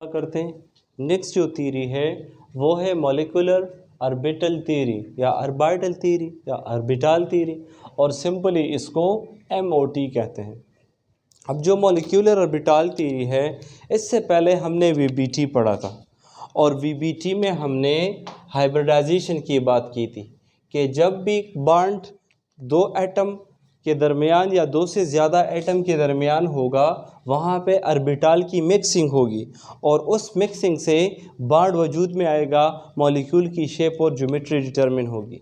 करते हैं। नेक्स्ट जो थ्योरी है वो है मॉलिक्यूलर ऑर्बिटल थ्योरी या ऑर्बिटल थ्योरी या ऑर्बिटल थ्योरी, और सिंपली इसको MOT कहते हैं। अब जो मॉलिक्यूलर ऑर्बिटल थ्योरी है, इससे पहले हमने VBT पढ़ा था, और VBT में हमने हाइब्रिडाइजेशन की बात की थी कि जब भी बॉन्ड दो एटम के दरमियान या दो से ज़्यादा एटम के दरमियान होगा, वहाँ पे ऑर्बिटल की मिक्सिंग होगी और उस मिक्सिंग से बॉन्ड वजूद में आएगा, मॉलिक्यूल की शेप और ज्योमेट्री डिटरमिन होगी।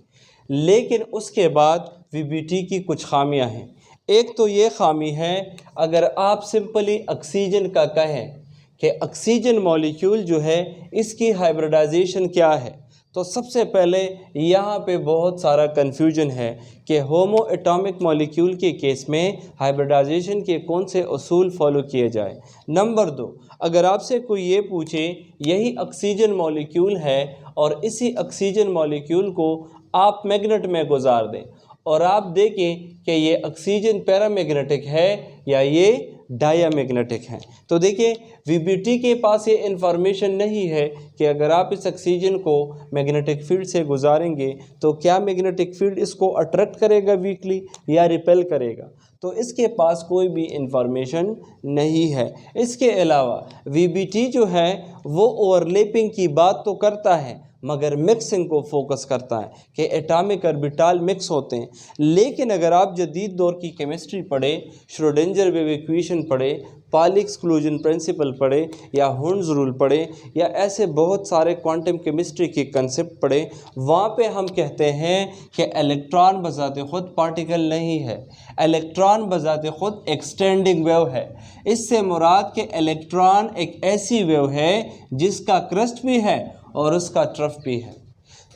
लेकिन उसके बाद VBT की कुछ खामियां हैं। एक तो ये खामी है, अगर आप सिंपली ऑक्सीजन का कहें कि ऑक्सीजन मॉलिक्यूल जो है इसकी हाइब्रिडाइजेशन क्या है, तो सबसे पहले यहाँ पे बहुत सारा कन्फ्यूजन है कि होमो एटॉमिक मॉलिक्यूल के केस में हाइब्रिडाइजेशन के कौन से उसूल फॉलो किए जाए। नंबर 2, अगर आपसे कोई ये पूछे यही ऑक्सीजन मॉलिक्यूल है और इसी ऑक्सीजन मॉलिक्यूल को आप मैग्नेट में गुजार दें और आप देखें कि ये ऑक्सीजन पैरामैग्नेटिक है या ये डायामैग्नेटिक है, तो देखिए VBT के पास ये इंफॉर्मेशन नहीं है कि अगर आप इस ऑक्सीजन को मैग्नेटिक फील्ड से गुजारेंगे तो क्या मैग्नेटिक फील्ड इसको अट्रैक्ट करेगा वीकली या रिपेल करेगा, तो इसके पास कोई भी इंफॉर्मेशन नहीं है। इसके अलावा VBT जो है वो ओवरलैपिंग की बात तो करता है मगर मिक्सिंग को फोकस करता है कि एटॉमिक ऑर्बिटल मिक्स होते हैं। लेकिन अगर आप जदीद दौर की केमिस्ट्री पढ़े, श्रोडिंगर वेव इक्वेशन पढ़े, पाली एक्सक्लूजन प्रिंसिपल पढ़े या हुर्ट्ज़ रूल पढ़े या ऐसे बहुत सारे क्वांटम केमिस्ट्री के कंसेप्ट पढ़े, वहाँ पे हम कहते हैं कि इलेक्ट्रॉन बजाते खुद पार्टिकल नहीं है, इलेक्ट्रॉन बजाते खुद एक्सटेंडिंग वेव है। इससे मुराद के इलेक्ट्रॉन एक ऐसी वेव है जिसका क्रस्ट भी है और उसका ट्रफ भी है।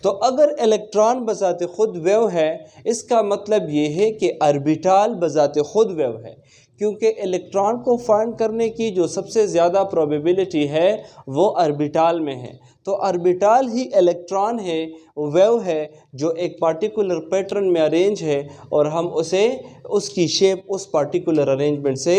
तो अगर इलेक्ट्रॉन बजाते खुद वेव है, इसका मतलब ये है कि ऑर्बिटल बजाते खुद वेव है, क्योंकि इलेक्ट्रॉन को फाइंड करने की जो सबसे ज़्यादा प्रोबेबिलिटी है वो ऑर्बिटल में है। तो ऑर्बिटल ही इलेक्ट्रॉन है, वेव है जो एक पार्टिकुलर पैटर्न में अरेंज है और हम उसे उसकी शेप उस पार्टिकुलर अरेंजमेंट से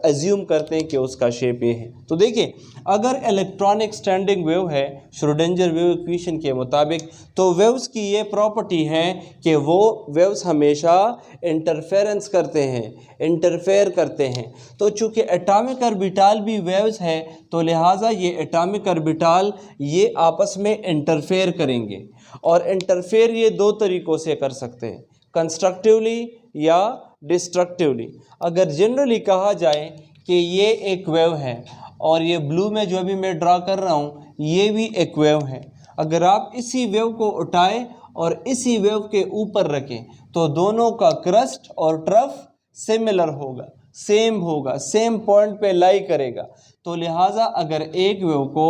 एज्यूम करते हैं कि उसका शेप ये है। तो देखिए, अगर इलेक्ट्रॉनिक स्टैंडिंग वेव है श्रोडिंगर वेव इक्वेशन के मुताबिक, तो वेव्स की ये प्रॉपर्टी है कि वो वेव्स हमेशा इंटरफेरेंस करते हैं, इंटरफेयर करते हैं। तो चूँकि एटॉमिक ऑर्बिटल भी वेव्स है, तो लिहाजा ये एटॉमिक ऑर्बिटल ये आपस में इंटरफेयर करेंगे, और इंटरफेयर ये दो तरीक़ों से कर सकते हैं, कंस्ट्रक्टिवली या डिस्ट्रक्टिवली। अगर जनरली कहा जाए कि ये एक वेव है और ये ब्लू में जो अभी मैं ड्रा कर रहा हूँ ये भी एक वेव है, अगर आप इसी वेव को उठाएं और इसी वेव के ऊपर रखें तो दोनों का क्रस्ट और ट्रफ सिमिलर होगा, सेम होगा, सेम पॉइंट पे लाई करेगा। तो लिहाजा अगर एक वेव को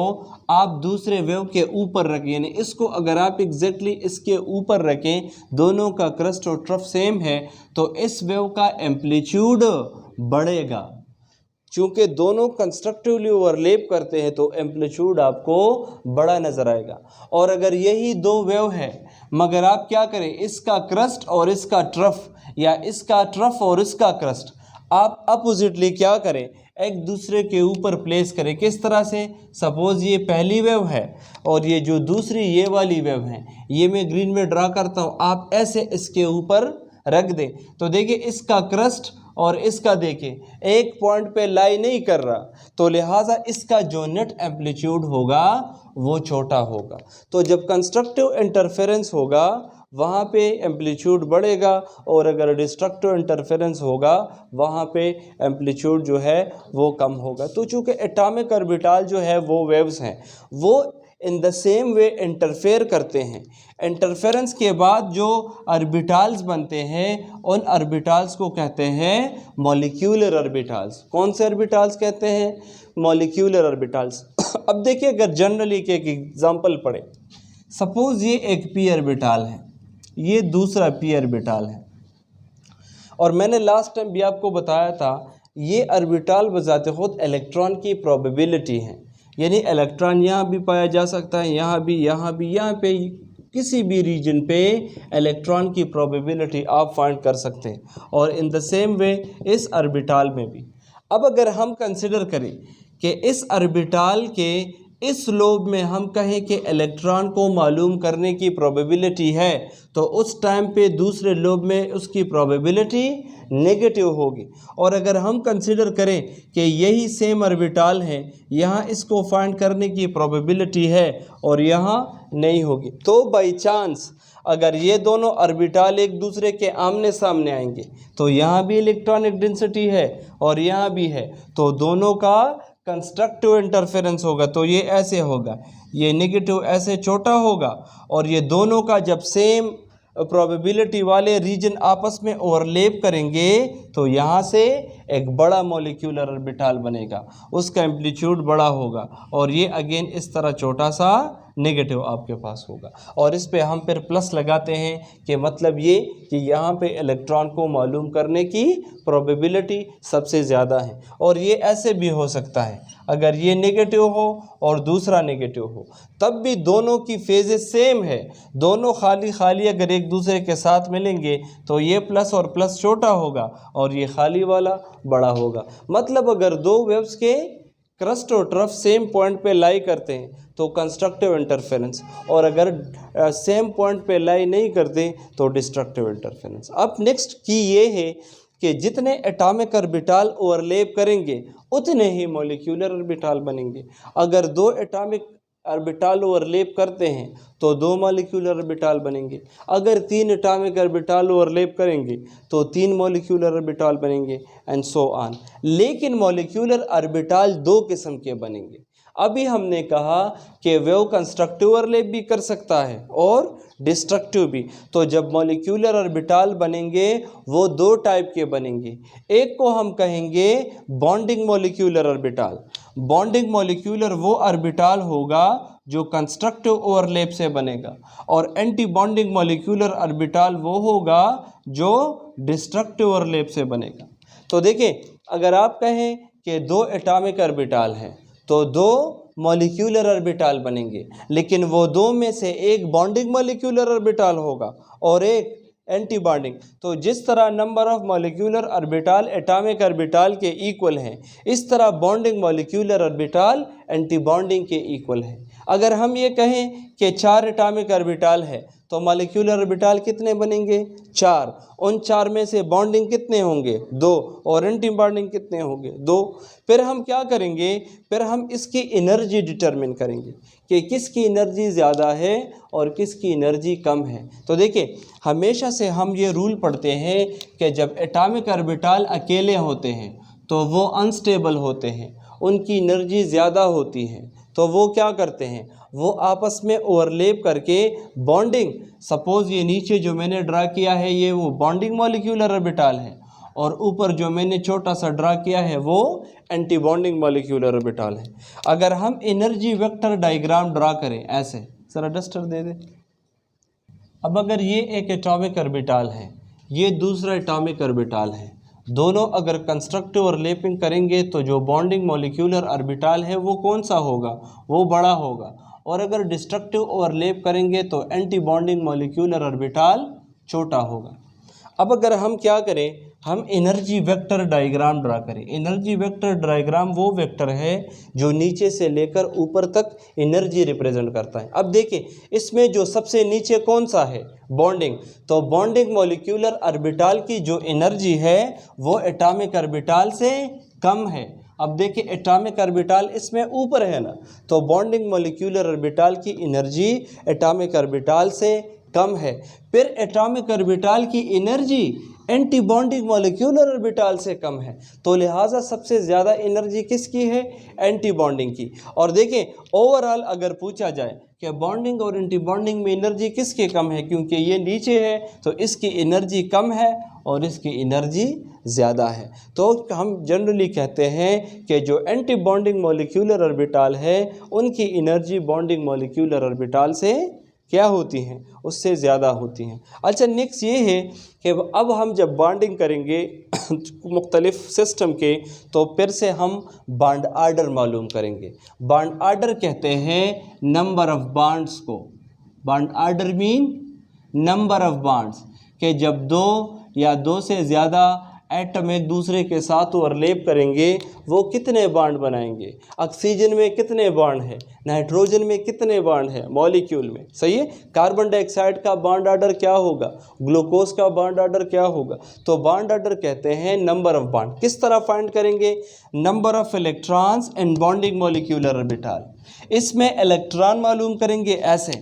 आप दूसरे वेव के ऊपर रखें, यानी इसको अगर आप एग्जैक्टली इसके ऊपर रखें, दोनों का क्रस्ट और ट्रफ सेम है, तो इस वेव का एम्पलीट्यूड बढ़ेगा। चूँकि दोनों कंस्ट्रक्टिवली ओवरलैप करते हैं तो एम्पलीट्यूड आपको बड़ा नज़र आएगा। और अगर यही दो वेव है मगर आप क्या करें, इसका क्रस्ट और इसका ट्रफ या इसका ट्रफ और इसका क्रस्ट आप अपोजिटली क्या करें, एक दूसरे के ऊपर प्लेस करें। किस तरह से, सपोज़ ये पहली वेव है और ये जो दूसरी ये वाली वेव है, ये मैं ग्रीन में ड्रा करता हूँ, आप ऐसे इसके ऊपर रख दें तो देखिए इसका क्रस्ट और इसका देखिए एक पॉइंट पे लाई नहीं कर रहा, तो लिहाजा इसका जो नेट एम्पलीट्यूड होगा वो छोटा होगा। तो जब कंस्ट्रक्टिव इंटरफेरेंस होगा वहाँ पे एम्पलीट्यूड बढ़ेगा, और अगर डिस्ट्रक्टिव इंटरफेरेंस होगा वहाँ पे एम्पलीट्यूड जो है वो कम होगा। तो चूँकि एटॉमिक ऑर्बिटल जो है वो वेव्स हैं, वो in the same way interfere करते हैं। इंटरफेरेंस के बाद जो ऑर्बिटल्स बनते हैं उन ऑर्बिटल्स को कहते हैं मॉलिक्यूलर ऑर्बिटल्स। कौन से ऑर्बिटल्स कहते हैं, मॉलिक्यूलर ऑर्बिटल्स। अब देखिए, अगर जनरली के एक एग्जांपल पढ़े, सपोज़ ये एक पी ऑर्बिटल है, ये दूसरा पी ऑर्बिटल है, और मैंने लास्ट टाइम भी आपको बताया था ये ऑर्बिटल बजाते खुद इलेक्ट्रॉन की प्रोबेबिलिटी है, यानी इलेक्ट्रॉन यहाँ भी पाया जा सकता है, यहाँ भी, यहाँ भी, यहाँ पे किसी भी रीजन पे इलेक्ट्रॉन की प्रोबेबिलिटी आप फाइंड कर सकते हैं, और इन द सेम वे इस ऑर्बिटल में भी। अब अगर हम कंसिडर करें कि इस ऑर्बिटल के इस लोब में हम कहें कि इलेक्ट्रॉन को मालूम करने की प्रोबेबिलिटी है, तो उस टाइम पे दूसरे लोब में उसकी प्रोबेबिलिटी नेगेटिव होगी। और अगर हम कंसिडर करें कि यही सेम ऑर्बिटल है, यहाँ इसको फाइंड करने की प्रोबेबिलिटी है और यहाँ नहीं होगी, तो बाई चांस अगर ये दोनों ऑर्बिटल एक दूसरे के आमने सामने आएंगे तो यहाँ भी इलेक्ट्रॉनिक डेंसिटी है और यहाँ भी है, तो दोनों का कंस्ट्रक्टिव इंटरफेरेंस होगा। तो ये ऐसे होगा, ये नेगेटिव ऐसे छोटा होगा, और ये दोनों का जब सेम प्रोबेबिलिटी वाले रीजन आपस में ओवरलैप करेंगे तो यहाँ से एक बड़ा मॉलिक्यूलर ऑर्बिटल बनेगा, उसका एम्पलीट्यूड बड़ा होगा, और ये अगेन इस तरह छोटा सा नेगेटिव आपके पास होगा। और इस पे हम फिर प्लस लगाते हैं कि मतलब ये कि यहाँ पे इलेक्ट्रॉन को मालूम करने की प्रोबेबिलिटी सबसे ज़्यादा है। और ये ऐसे भी हो सकता है, अगर ये नेगेटिव हो और दूसरा नेगेटिव हो, तब भी दोनों की फेजेस सेम है, दोनों खाली खाली अगर एक दूसरे के साथ मिलेंगे तो ये प्लस और प्लस छोटा होगा और ये खाली वाला बड़ा होगा। मतलब अगर दो वेव्स के क्रस्ट और ट्रफ सेम पॉइंट पे लाई करते हैं तो कंस्ट्रक्टिव इंटरफेरेंस, और अगर सेम पॉइंट पे लाई नहीं करते तो डिस्ट्रक्टिव इंटरफेरेंस। अब नेक्स्ट की ये है कि जितने एटॉमिक ऑर्बिटल ओवरलैप करेंगे उतने ही मॉलिक्यूलर ऑर्बिटल बनेंगे। अगर दो एटॉमिक ऑर्बिटल ओवरलैप करते हैं तो दो मॉलिक्यूलर ऑर्बिटल बनेंगे, अगर तीन एटॉमिक ऑर्बिटल ओवरलैप करेंगे तो तीन मॉलिक्यूलर ऑर्बिटल बनेंगे, एंड सो ऑन। लेकिन मॉलिक्यूलर ऑर्बिटल दो किस्म के बनेंगे। अभी हमने कहा कि वेव कंस्ट्रक्टिव ओवरलैप भी कर सकता है और डिस्ट्रक्टिव भी। तो जब मॉलिक्यूलर ऑर्बिटल बनेंगे वो दो टाइप के बनेंगे, एक को हम कहेंगे bonding molecular orbital. Bonding molecular वो ऑर्बिटल होगा जो कंस्ट्रक्टिव ओवरलैप से बनेगा, और एंटी बॉन्डिंग मॉलिक्यूलर ऑर्बिटल वो होगा जो डिस्ट्रक्टिव ओवरलैप से बनेगा। तो देखिए, अगर आप कहें कि दो एटॉमिक ऑर्बिटल हैं तो दो मॉलिक्यूलर ऑर्बिटल बनेंगे, लेकिन वो दो में से एक बॉन्डिंग मॉलिक्यूलर ऑर्बिटल होगा और एक एंटी बॉन्डिंग। तो जिस तरह number of molecular orbital atomic orbital के इक्वल हैं, इस तरह bonding molecular orbital anti bonding के इक्वल है। अगर हम ये कहें कि चार एटॉमिक ऑर्बिटल है तो मॉलिक्यूलर ऑर्बिटल कितने बनेंगे? चार। उन चार में से बॉन्डिंग कितने होंगे? दो। और एंटी बॉन्डिंग कितने होंगे? दो। फिर हम क्या करेंगे? फिर हम इसकी एनर्जी डिटरमिन करेंगे कि किसकी एनर्जी ज़्यादा है और किसकी एनर्जी कम है। तो देखिए, हमेशा से हम ये रूल पढ़ते हैं कि जब एटॉमिक ऑर्बिटल अकेले होते हैं तो वो अनस्टेबल होते हैं, उनकी एनर्जी ज़्यादा होती है, तो वो क्या करते हैं? वो आपस में ओवरलैप करके बॉन्डिंग, सपोज़ ये नीचे जो मैंने ड्रा किया है ये वो बॉन्डिंग मॉलिक्यूलर ऑर्बिटल है, और ऊपर जो मैंने छोटा सा ड्रा किया है वो एंटी बॉन्डिंग मॉलिक्यूलर ऑर्बिटल है। अगर हम एनर्जी वेक्टर डायग्राम ड्रा करें ऐसे, ज़रा डस्टर दे दे। अब अगर ये एक एटॉमिक ऑर्बिटल है, ये दूसरा एटॉमिक ऑर्बिटल है, दोनों अगर कंस्ट्रक्टिव ओवरलैपिंग करेंगे तो जो बॉन्डिंग मॉलिक्यूलर ऑर्बिटल है वो कौन सा होगा? वो बड़ा होगा। और अगर डिस्ट्रक्टिव ओवरलैप करेंगे तो एंटी बॉन्डिंग मॉलिक्यूलर ऑर्बिटल छोटा होगा। अब अगर हम क्या करें, हम एनर्जी वेक्टर डायग्राम ड्रा करें। एनर्जी वेक्टर डायग्राम वो वेक्टर है जो नीचे से लेकर ऊपर तक एनर्जी रिप्रेजेंट करता है। अब देखिए, इसमें जो सबसे नीचे कौन सा है? बॉन्डिंग। तो बॉन्डिंग मॉलिक्यूलर ऑर्बिटल की जो एनर्जी है वो एटॉमिक ऑर्बिटल से कम है। अब देखिए, एटॉमिक ऑर्बिटल इसमें ऊपर है ना, तो बॉन्डिंग मॉलिक्यूलर ऑर्बिटल की एनर्जी एटॉमिक ऑर्बिटल से कम है। फिर एटॉमिक ऑर्बिटल की energy anti bonding molecular orbital से कम है, तो लिहाजा सबसे ज़्यादा एनर्जी किसकी है? एंटी बॉन्डिंग की। और देखें, ओवरऑल अगर पूछा जाए कि बॉन्डिंग और एंटी बॉन्डिंग में एनर्जी किसकी कम है, क्योंकि ये नीचे है तो इसकी एनर्जी कम है और इसकी एनर्जी ज़्यादा है, तो हम जनरली कहते हैं कि जो एंटी बॉन्डिंग मॉलिक्यूलर ऑर्बिटल है उनकी एनर्जी बॉन्डिंग मॉलिक्यूलर ऑर्बिटल से क्या होती हैं? उससे ज़्यादा होती हैं। अच्छा, नेक्स्ट ये है कि अब हम जब बॉन्डिंग करेंगे मुख्तलिफ सिस्टम के, तो फिर से हम बॉन्ड आर्डर मालूम करेंगे। बॉन्ड आर्डर कहते हैं नंबर ऑफ बॉन्ड्स को। Bond order mean number of bonds, कि जब दो या दो से ज़्यादा एटम एक दूसरे के साथ ओवरलैप करेंगे वो कितने बॉन्ड बनाएंगे। ऑक्सीजन में कितने बॉन्ड है, नाइट्रोजन में कितने बॉन्ड है मॉलिक्यूल में, सही है। कार्बन डाइऑक्साइड का बॉन्ड ऑर्डर क्या होगा, ग्लूकोज का बॉन्ड ऑर्डर क्या होगा। तो बॉन्ड ऑर्डर कहते हैं नंबर ऑफ बॉन्ड। किस तरह फाइंड करेंगे, number of electrons and bonding molecular orbital. इसमें इलेक्ट्रॉन मालूम करेंगे ऐसे,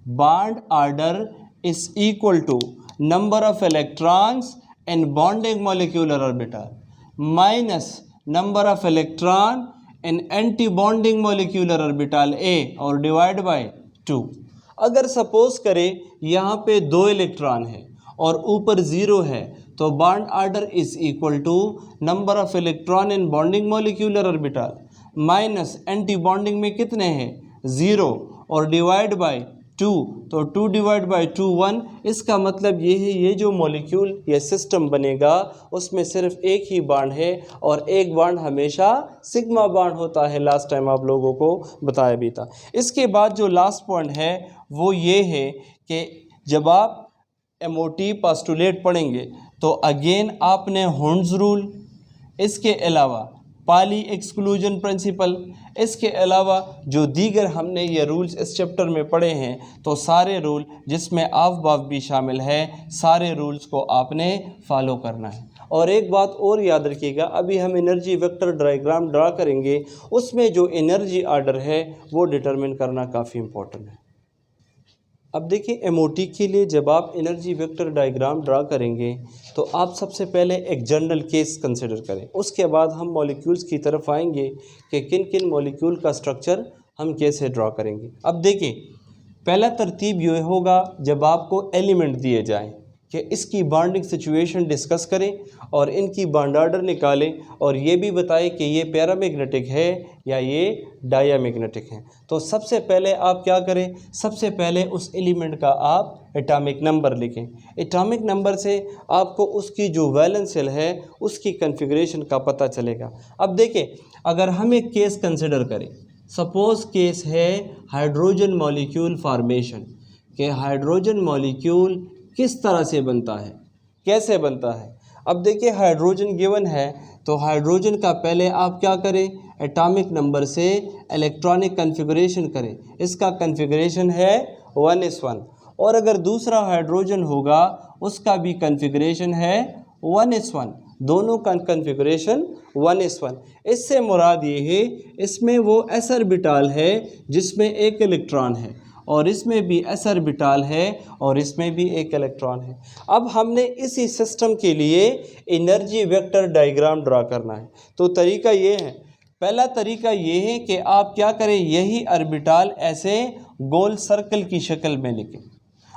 bond order is equal to number of electrons and bonding molecular orbital minus number of electron and anti bonding molecular orbital ए और divide bye 2। अगर suppose करें यहाँ पे 2 इलेक्ट्रॉन है और ऊपर 0 है तो bond order is equal to number of electron in bonding molecular orbital minus anti bonding में कितने हैं 0 और डिवाइड बाय 2, तो 2 डिवाइड बाई 2 1। इसका मतलब ये है ये जो मॉलिक्यूल ये सिस्टम बनेगा उसमें सिर्फ एक ही बॉन्ड है और एक बॉन्ड हमेशा सिग्मा बॉन्ड होता है। लास्ट टाइम आप लोगों को बताया भी था। इसके बाद जो लास्ट पॉइंट है वो ये है कि जब आप MOT पोस्टुलेट पढ़ेंगे तो अगेन आपने हॉर्न्स रूल, इसके अलावा पाली एक्सक्लूजन प्रिंसिपल, इसके अलावा जो दीगर हमने ये रूल्स इस चैप्टर में पढ़े हैं तो सारे रूल जिसमें आफ बाफ भी शामिल है सारे रूल्स को आपने फॉलो करना है। और एक बात और याद रखिएगा, अभी हम एनर्जी वेक्टर डायग्राम ड्रा करेंगे उसमें जो एनर्जी ऑर्डर है वो डिटरमिन करना काफ़ी इम्पोर्टेंट है। अब देखिए MOT के लिए जब आप एनर्जी वेक्टर डायग्राम ड्रा करेंगे तो आप सबसे पहले एक जनरल केस कंसिडर करें, उसके बाद हम मॉलिक्यूल्स की तरफ आएंगे कि किन किन मॉलिक्यूल का स्ट्रक्चर हम कैसे ड्रा करेंगे। अब देखिए पहला तरतीब ये होगा जब आपको एलिमेंट दिए जाएं कि इसकी बॉन्डिंग सिचुएशन डिस्कस करें और इनकी बॉन्ड ऑर्डर निकालें और ये भी बताएं कि ये पैरामैग्नेटिक है या ये डायामैग्नेटिक है। तो सबसे पहले आप क्या करें, सबसे पहले उस एलिमेंट का आप एटॉमिक नंबर लिखें। एटॉमिक नंबर से आपको उसकी जो वैलेंस शेल है उसकी कॉन्फ़िगरेशन का पता चलेगा। अब देखें अगर हम एक केस कंसिडर करें, सपोज़ केस है हाइड्रोजन मॉलिक्यूल फॉर्मेशन, कि हाइड्रोजन मॉलिक्यूल किस तरह से बनता है, कैसे बनता है। अब देखिए हाइड्रोजन गिवन है तो हाइड्रोजन का पहले आप क्या करें, एटॉमिक नंबर से इलेक्ट्रॉनिक कॉन्फ़िगरेशन करें। इसका कॉन्फ़िगरेशन है 1s1 और अगर दूसरा हाइड्रोजन होगा उसका भी कॉन्फ़िगरेशन है 1s1, दोनों का कॉन्फ़िगरेशन 1s1। इससे मुराद ये है इसमें वो s ऑर्बिटल है जिसमें एक इलेक्ट्रॉन है और इसमें भी s ऑर्बिटल है और इसमें भी एक इलेक्ट्रॉन है। अब हमने इसी सिस्टम के लिए एनर्जी वेक्टर डायग्राम ड्रा करना है। तो तरीका ये है, पहला तरीका ये है कि आप क्या करें, यही ऑर्बिटल ऐसे गोल सर्कल की शक्ल में लिखें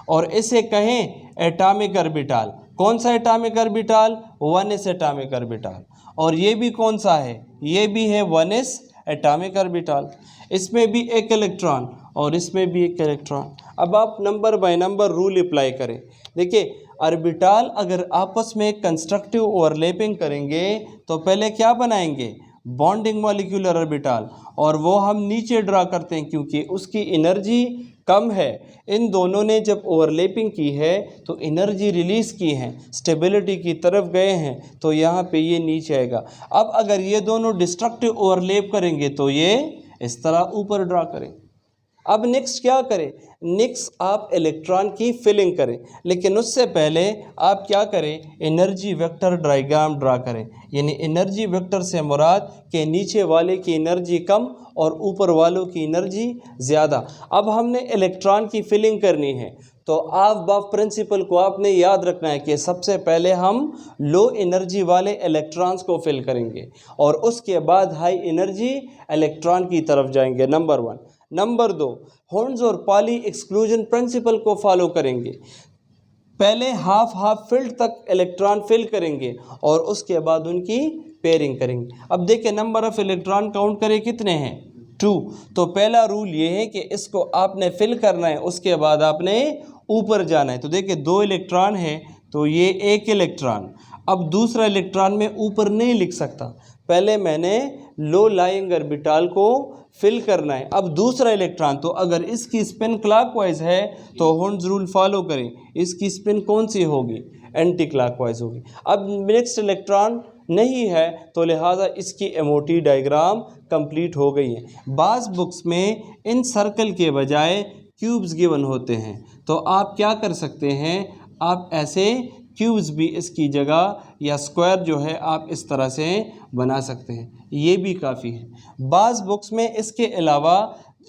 और इसे कहें एटॉमिक ऑर्बिटल। कौन सा atomic orbital, 1s atomic orbital. और ये भी कौन सा है, ये भी है 1s एटॉमिक ऑर्बिटल। इसमें भी एक इलेक्ट्रॉन और इसमें भी एक इलेक्ट्रॉन। अब आप number by number rule apply करें। देखिए ऑर्बिटल अगर आपस में कंस्ट्रक्टिव ओवरलैपिंग करेंगे तो पहले क्या बनाएंगे, बॉन्डिंग मॉलिक्यूलर ऑर्बिटल, और वो हम नीचे ड्रा करते हैं क्योंकि उसकी एनर्जी कम है। इन दोनों ने जब ओवरलैपिंग की है तो एनर्जी रिलीज़ की है, स्टेबिलिटी की तरफ गए हैं, तो यहाँ पे ये नीचे आएगा। अब अगर ये दोनों डिस्ट्रक्टिव ओवरलैप करेंगे तो ये इस तरह ऊपर ड्रा करें। अब नेक्स्ट क्या करें, नेक्स्ट आप इलेक्ट्रॉन की फिलिंग करें, लेकिन उससे पहले आप क्या करें, एनर्जी वेक्टर डायग्राम ड्रा करें। यानी एनर्जी वेक्टर से मुराद कि नीचे वाले की एनर्जी कम और ऊपर वालों की एनर्जी ज़्यादा। अब हमने इलेक्ट्रॉन की फिलिंग करनी है तो आफ बाफ प्रिंसिपल को आपने याद रखना है कि सबसे पहले हम लो एनर्जी वाले इलेक्ट्रॉन्स को फिल करेंगे और उसके बाद हाई एनर्जी इलेक्ट्रॉन की तरफ जाएंगे, नंबर 1। नंबर 2, हॉर्न्स और पाली एक्सक्लूजन प्रिंसिपल को फॉलो करेंगे। पहले हाफ हाफ फील्ड तक इलेक्ट्रॉन फिल करेंगे और उसके बाद उनकी पेयरिंग करेंगे। अब देखिए नंबर ऑफ इलेक्ट्रॉन काउंट करें कितने हैं, 2। तो पहला रूल ये है कि इसको आपने फिल करना है, उसके बाद आपने ऊपर जाना है। तो देखिए 2 इलेक्ट्रॉन है तो ये एक इलेक्ट्रॉन। अब दूसरा इलेक्ट्रॉन में ऊपर नहीं लिख सकता, पहले मैंने लो लाइंग ऑर्बिटल को फिल करना है। अब दूसरा इलेक्ट्रॉन, तो अगर इसकी स्पिन क्लॉकवाइज है तो हुंड्स रूल फॉलो करें, इसकी स्पिन कौन सी होगी, एंटी क्लॉकवाइज होगी। अब नेक्स्ट इलेक्ट्रॉन नहीं है तो लिहाजा इसकी एमओटी डायग्राम कंप्लीट हो गई है। बाज़ बुक्स में इन सर्कल के बजाय क्यूब्स गिवन होते हैं, तो आप क्या कर सकते हैं, आप ऐसे क्यूब्स भी इसकी जगह या स्क्वायर जो है आप इस तरह से बना सकते हैं, ये भी काफ़ी है। बाज़ बुक्स में इसके अलावा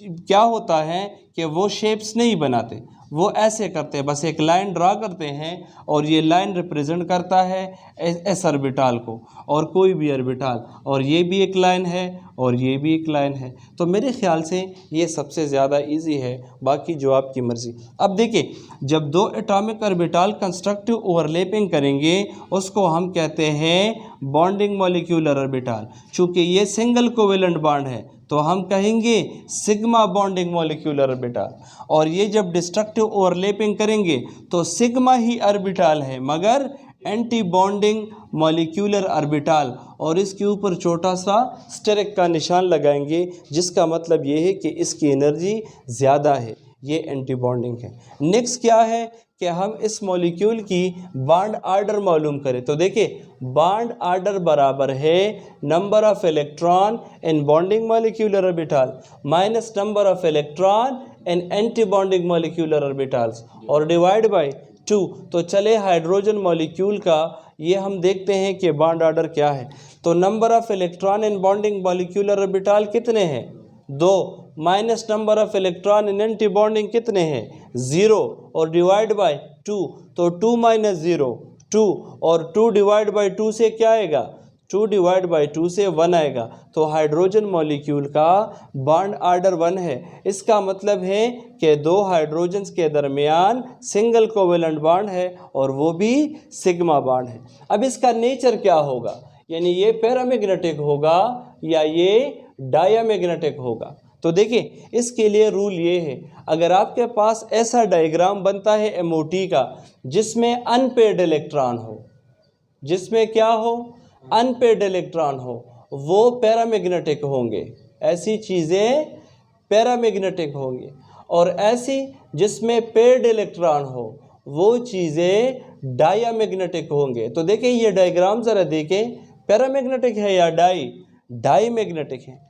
क्या होता है कि वो शेप्स नहीं बनाते, वो ऐसे करते हैं, बस एक लाइन ड्रा करते हैं और ये लाइन रिप्रेजेंट करता है एस ऑर्बिटल को और कोई भी ऑर्बिटल, और ये भी एक लाइन है और ये भी एक लाइन है। तो मेरे ख्याल से ये सबसे ज़्यादा इजी है, बाकी जो आपकी मर्ज़ी। अब देखिए, जब दो एटॉमिक ऑर्बिटल कंस्ट्रक्टिव ओवरलैपिंग करेंगे उसको हम कहते हैं बॉन्डिंग मॉलिक्यूलर ऑर्बिटल। चूँकि ये सिंगल कोवेलेंट बॉन्ड है तो हम कहेंगे सिग्मा बॉन्डिंग मॉलिक्यूलर ऑर्बिटल, और ये जब डिस्ट्रक्टिव ओवरलैपिंग करेंगे तो सिग्मा ही ऑर्बिटल है मगर एंटी बॉन्डिंग मॉलिक्यूलर ऑर्बिटल, और इसके ऊपर छोटा सा स्टेरिक का निशान लगाएंगे जिसका मतलब ये है कि इसकी एनर्जी ज़्यादा है, ये एंटी बॉन्डिंग है। नेक्स्ट क्या है कि हम इस मॉलिक्यूल की बॉन्ड आर्डर मालूम करें, तो देखिए बॉन्ड आर्डर बराबर है number of electron in bonding molecular orbital minus number of electron in anti bonding molecular orbitals और डिवाइड बाय 2। तो चले हाइड्रोजन मॉलिक्यूल का ये हम देखते हैं कि बॉन्ड आर्डर क्या है। तो number of electron in bonding molecular orbital कितने हैं, 2, minus number of electron in anti bonding कितने हैं, 0 और डिवाइड बाय 2, तो 2 माइनस 0 2 और 2 डिवाइड बाय 2 से क्या आएगा, 2 डिवाइड बाई 2 से 1 आएगा। तो हाइड्रोजन मॉलिक्यूल का बॉन्ड आर्डर 1 है। इसका मतलब है कि दो हाइड्रोजन्स के दरमियान सिंगल कोवेलेंट बॉन्ड है और वो भी सिग्मा बॉन्ड है। अब इसका नेचर क्या होगा, यानी ये पैरामैग्नेटिक होगा या ये डायामैग्नेटिक होगा। तो देखिए इसके लिए रूल ये है, अगर आपके पास ऐसा डायग्राम बनता है एमओटी का जिसमें अनपेयर्ड इलेक्ट्रॉन हो, जिसमें क्या हो, अनपेयर्ड इलेक्ट्रॉन हो, वो पैरामैग्नेटिक होंगे, ऐसी चीज़ें पैरामैग्नेटिक होंगी, और ऐसी जिसमें पेयर्ड इलेक्ट्रॉन हो वो चीज़ें डायामैग्नेटिक होंगे। तो देखिए ये डायग्राम ज़रा देखें, पैरामैग्नेटिक है या डाईमैग्नेटिक है।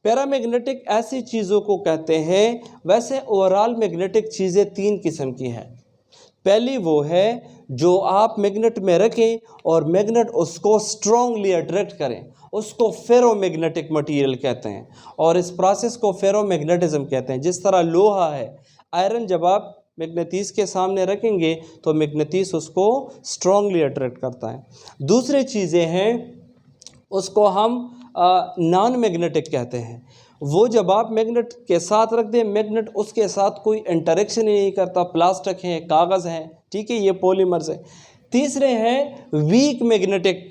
पैरामैग्नेटिक ऐसी चीज़ों को कहते हैं। वैसे ओवरऑल मैग्नेटिक चीज़ें 3 किस्म की हैं। पहली वो है जो आप मैग्नेट में रखें और मैग्नेट उसको स्ट्रांगली अट्रैक्ट करें, उसको फेरोमैग्नेटिक मटेरियल कहते हैं, और इस प्रोसेस को फेरोमैग्नेटिज्म कहते हैं। जिस तरह लोहा है, आयरन जब आप मैग्नेटिस के सामने रखेंगे तो मैग्नेटिस उसको स्ट्रांगली अट्रैक्ट करता है। दूसरी चीज़ें हैं उसको हम नॉन मैग्नेटिक कहते हैं। वो जब आप मैग्नेट के साथ रख दें, मैग्नेट उसके साथ कोई इंटरेक्शन ही नहीं करता, प्लास्टिक है, कागज़ है, ठीक है, ये पॉलीमर्स है। तीसरे हैं वीक मैग्नेटिक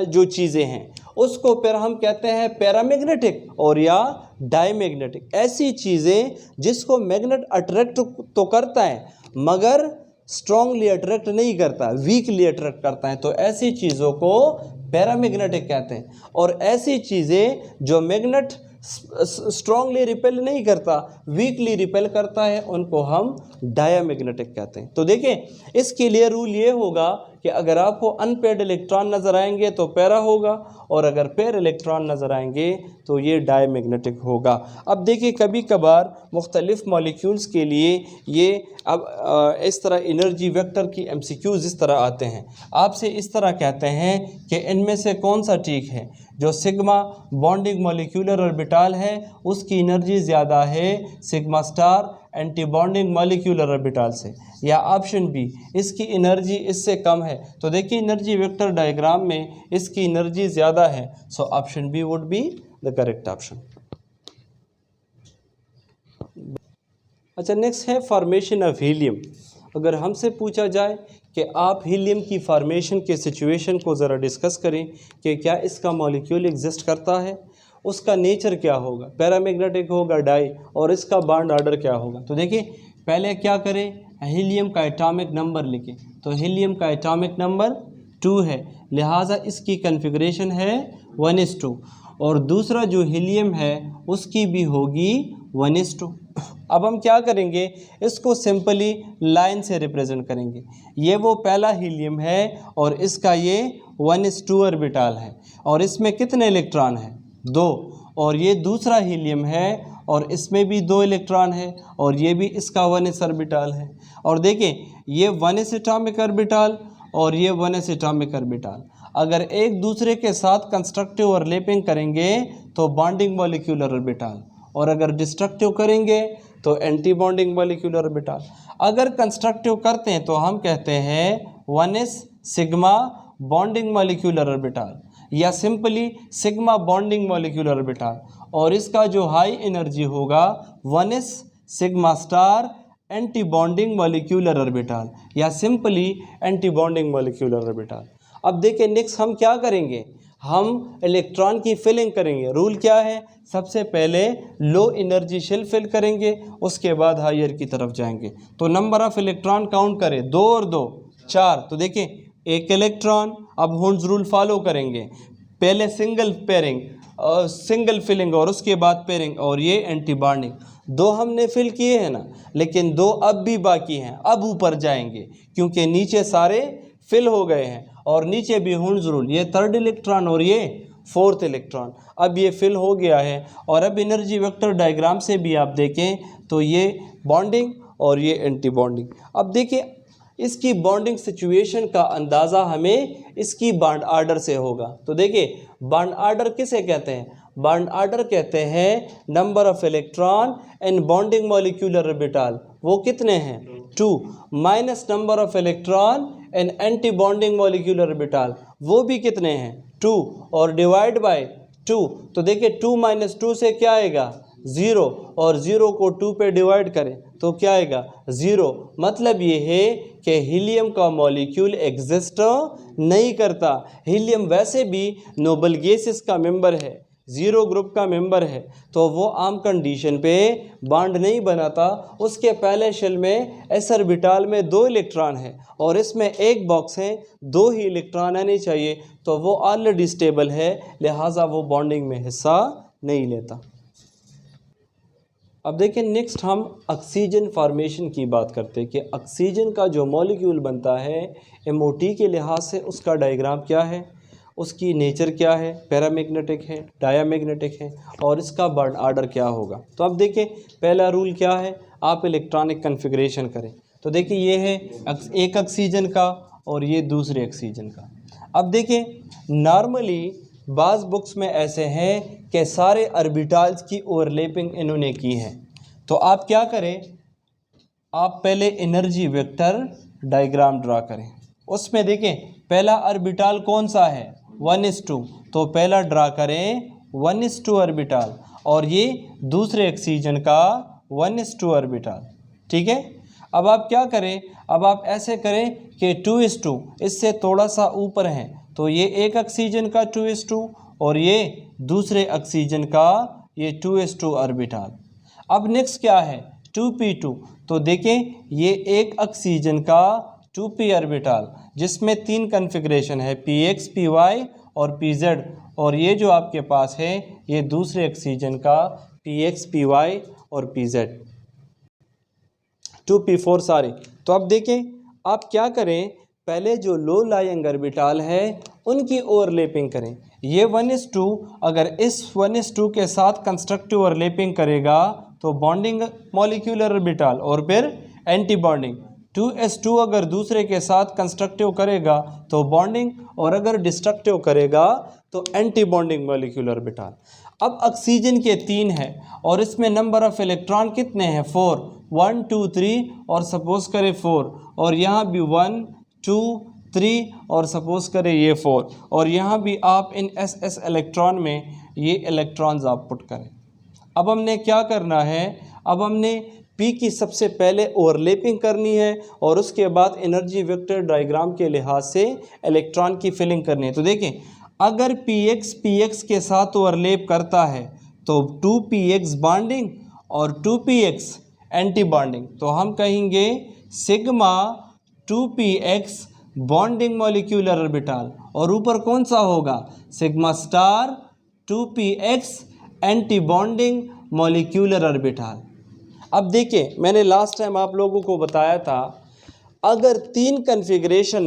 जो चीज़ें हैं उसको फिर हम कहते हैं पैरामैग्नेटिक और या डाईमैग्नेटिक। ऐसी चीज़ें जिसको मैग्नेट अट्रैक्ट तो करता है मगर स्ट्रांगली अट्रैक्ट नहीं करता, वीकली अट्रैक्ट करता है, तो ऐसी चीज़ों को पैरामैग्नेटिक कहते हैं। और ऐसी चीज़ें जो मैग्नेट स्ट्रांगली रिपेल नहीं करता, वीकली रिपेल करता है, उनको हम डायामैग्नेटिक कहते हैं। तो देखें इसके लिए रूल ये होगा कि अगर आपको अनपेयर्ड इलेक्ट्रॉन नज़र आएंगे तो पैरा होगा, और अगर पेयर इलेक्ट्रॉन नज़र आएंगे तो ये डायमैग्नेटिक होगा। अब देखिए कभी कभार मुख्तलिफ मॉलिक्यूल्स के लिए ये अब इस तरह एनर्जी वेक्टर की एमसीक्यूज़ इस तरह आते हैं। आपसे इस तरह कहते हैं कि इनमें से कौन सा ठीक है, जो सिग्मा बॉन्डिंग मॉलिक्यूलर ऑर्बिटल है उसकी एनर्जी ज़्यादा है sigma star anti bonding molecular orbital से, या ऑप्शन बी इसकी एनर्जी इससे कम है। तो देखिए एनर्जी वेक्टर डायग्राम में इसकी एनर्जी ज़्यादा है, so option B would be the correct option. अच्छा, नेक्स्ट है फॉर्मेशन ऑफ हीलियम। अगर हमसे पूछा जाए कि आप हीलियम की फॉर्मेशन के सिचुएशन को ज़रा डिस्कस करें कि क्या इसका मॉलिक्यूल एग्जिस्ट करता है, उसका नेचर क्या होगा, पैरामैग्नेटिक होगा, डाई, और इसका बॉन्ड ऑर्डर क्या होगा। तो देखिए पहले क्या करें, हीलियम का एटॉमिक नंबर लिखें। तो हीलियम का एटॉमिक नंबर 2 है, लिहाजा इसकी कन्फिग्रेशन है 1:2। और दूसरा जो हीलियम है उसकी भी होगी 1:2। अब हम क्या करेंगे, इसको सिंपली लाइन से रिप्रेजेंट करेंगे। ये वो पहला हीलियम है और इसका ये 1:2 ऑर्बिटल है और इसमें कितने इलेक्ट्रॉन हैं, 2। और ये दूसरा हीलियम है और इसमें भी 2 इलेक्ट्रॉन है और ये भी इसका 1s ऑर्बिटल है। और देखें ये 1s एटॉमिक ऑर्बिटल और ये 1s एटॉमिक ऑर्बिटल अगर एक दूसरे के साथ कंस्ट्रक्टिव ओवरलैपिंग करेंगे तो बॉन्डिंग मॉलिक्यूलर ऑर्बिटल, और अगर डिस्ट्रक्टिव करेंगे तो एंटी बॉन्डिंग मॉलिक्यूलर ऑर्बिटल। अगर कंस्ट्रक्टिव करते हैं तो हम कहते हैं 1s sigma bonding molecular orbital या simply sigma bonding molecular orbital, और इसका जो हाई एनर्जी होगा 1s sigma star anti bonding molecular orbital या simply anti bonding molecular orbital. अब देखिए नेक्स्ट हम क्या करेंगे, हम इलेक्ट्रॉन की फिलिंग करेंगे। रूल क्या है, सबसे पहले लो एनर्जी शेल फिल करेंगे, उसके बाद हायर की तरफ जाएंगे। तो नंबर ऑफ इलेक्ट्रॉन काउंट करें, 2 और 2 4। तो देखिए एक इलेक्ट्रॉन, अब हुंस रूल फॉलो करेंगे, पहले सिंगल पेयरिंग सिंगल फिलिंग और उसके बाद पेयरिंग, और ये एंटी बॉन्डिंग। 2 हमने फिल किए हैं ना, लेकिन 2 अब भी बाकी हैं, अब ऊपर जाएंगे क्योंकि नीचे सारे फिल हो गए हैं और नीचे भी हुंस रूल, ये 3rd इलेक्ट्रॉन और ये 4th इलेक्ट्रॉन अब ये फिल हो गया है। और अब एनर्जी वेक्टर डायग्राम से भी आप देखें तो ये बॉन्डिंग और ये एंटी बॉन्डिंग। अब देखिए इसकी बॉन्डिंग सिचुएशन का अंदाज़ा हमें इसकी बॉन्ड आर्डर से होगा। तो देखिए बॉन्ड आर्डर किसे कहते हैं, बॉन्ड आर्डर कहते हैं number of electron in bonding molecular orbital, वो कितने हैं 2, minus number of electron in anti bonding molecular orbital, वो भी कितने हैं 2, और डिवाइड बाय 2। तो देखिए 2 - 2 से क्या आएगा 0, और 0 को 2 पे डिवाइड करें तो क्या आएगा 0। मतलब ये है कि हीलियम का मॉलिक्यूल एग्जिस्ट नहीं करता। हीलियम वैसे भी नोबल गैसेस का मेंबर है, 0 ग्रुप का मेंबर है, तो वो आम कंडीशन पे बॉन्ड नहीं बनाता। उसके पहले शेल में एस ऑर्बिटल में 2 इलेक्ट्रॉन है और इसमें एक बॉक्स है, 2 ही इलेक्ट्रॉन आने चाहिए, तो वो ऑलरेडी स्टेबल है, लिहाजा वो बॉन्डिंग में हिस्सा नहीं लेता। अब देखिए नेक्स्ट हम ऑक्सीजन फार्मेशन की बात करते हैं कि ऑक्सीजन का जो मॉलिक्यूल बनता है MOT के लिहाज से उसका डायग्राम क्या है, उसकी नेचर क्या है, पैरामैग्नेटिक है, डायामैग्नेटिक है, और इसका बॉन्ड आर्डर क्या होगा। तो अब देखिए पहला रूल क्या है, आप इलेक्ट्रॉनिक कन्फिग्रेशन करें। तो देखिए ये है एक ऑक्सीजन का और ये दूसरे ऑक्सीजन का। अब देखिए नॉर्मली बाज़ बुक्स में ऐसे हैं कि सारे ऑर्बिटल्स की ओवरलैपिंग इन्होंने की है। तो आप क्या करें, आप पहले एनर्जी वेक्टर डायग्राम ड्रा करें। उसमें देखें पहला ऑर्बिटल कौन सा है 1:2, तो पहला ड्रा करें 1:2 ऑर्बिटल, और ये दूसरे ऑक्सीजन का 1:2 ऑर्बिटल। ठीक है, अब आप क्या करें, अब आप ऐसे करें कि 2:2 इससे थोड़ा सा ऊपर है, तो ये एक ऑक्सीजन का 2:2 और ये दूसरे ऑक्सीजन का ये 2:2 ऑर्बिटल। अब नेक्स्ट क्या है 2p2, तो देखें ये एक ऑक्सीजन का 2p ऑर्बिटल जिसमें 3 कन्फिग्रेशन है px py और pz, और ये जो आपके पास है ये दूसरे ऑक्सीजन का px py और pz 2p4 सारे। तो अब देखें आप क्या करें, पहले जो लो लाइंग ऑर्बिटल है उनकी ओवरलैपिंग करें। ये 1:2 अगर इस 1:2 के साथ कंस्ट्रक्टिव ओवरलैपिंग करेगा तो बॉन्डिंग मॉलिक्यूलर ऑर्बिटल और फिर एंटी बॉन्डिंग। 2s2 अगर दूसरे के साथ कंस्ट्रक्टिव करेगा तो बॉन्डिंग, और अगर डिस्ट्रक्टिव करेगा तो एंटी बॉन्डिंग मॉलिक्यूलर ऑर्बिटल। अब ऑक्सीजन के 3 है और इसमें नंबर ऑफ इलेक्ट्रॉन कितने हैं 4, 1 2 3 और सपोज करें 4, और यहाँ भी 1 2 3 और सपोज करें ये 4, और यहाँ भी आप इन ss इलेक्ट्रॉन में ये इलेक्ट्रॉन्स आप पुट करें। अब हमने क्या करना है, अब हमने P की सबसे पहले ओवरलैपिंग करनी है और उसके बाद एनर्जी वेक्टर डायग्राम के लिहाज से इलेक्ट्रॉन की फिलिंग करनी है। तो देखें अगर px के साथ ओवरलैप करता है तो 2px बॉन्डिंग और 2px एंटी बॉन्डिंग, तो हम कहेंगे sigma 2px bonding molecular orbital, और ऊपर कौन सा होगा, sigma star 2px anti bonding molecular orbital. अब देखिए, मैंने लास्ट टाइम आप लोगों को बताया था, अगर तीन कन्फिग्रेशन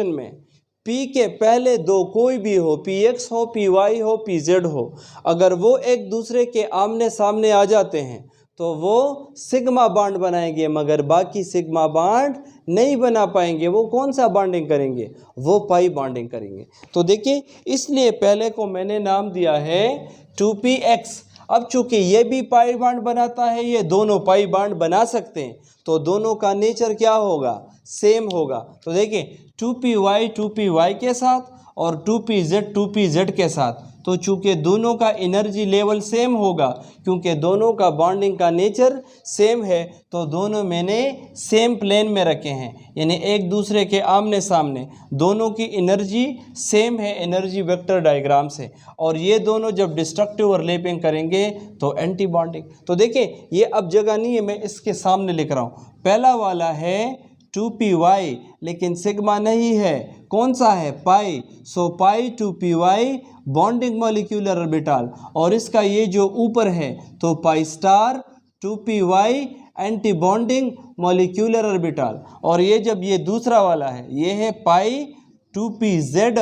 में P के पहले दो कोई भी हो, px हो, py हो, pz हो, अगर वो एक दूसरे के आमने सामने आ जाते हैं तो वो सिग्मा बॉन्ड बनाएंगे, मगर बाकी सिग्मा बॉन्ड नहीं बना पाएंगे। वो कौन सा बॉन्डिंग करेंगे, वो पाई बॉन्डिंग करेंगे। तो देखिए, इसलिए पहले को मैंने नाम दिया है 2px। अब चूंकि ये भी पाई बॉन्ड बनाता है, ये दोनों पाई बॉन्ड बना सकते हैं, तो दोनों का नेचर क्या होगा, सेम होगा। तो देखिए 2py के साथ और 2pz के साथ, तो चूंकि दोनों का एनर्जी लेवल सेम होगा, क्योंकि दोनों का बॉन्डिंग का नेचर सेम है, तो दोनों मैंने सेम प्लेन में रखे हैं, यानी एक दूसरे के आमने सामने, दोनों की एनर्जी सेम है एनर्जी वेक्टर डायग्राम से, और ये दोनों जब डिस्ट्रक्टिव ओवरलैपिंग करेंगे तो एंटी बॉन्डिंग। तो देखिए, ये अब जगह नहीं है, मैं इसके सामने लिख रहा हूँ। पहला वाला है 2py, लेकिन सिग्मा नहीं है, कौन सा है, पाई। सो पाई 2py बॉन्डिंग मॉलिक्यूलर ऑर्बिटल, और इसका ये जो ऊपर है तो pi star 2py anti bonding molecular orbital, और ये जब ये दूसरा वाला है, ये है पाई 2pz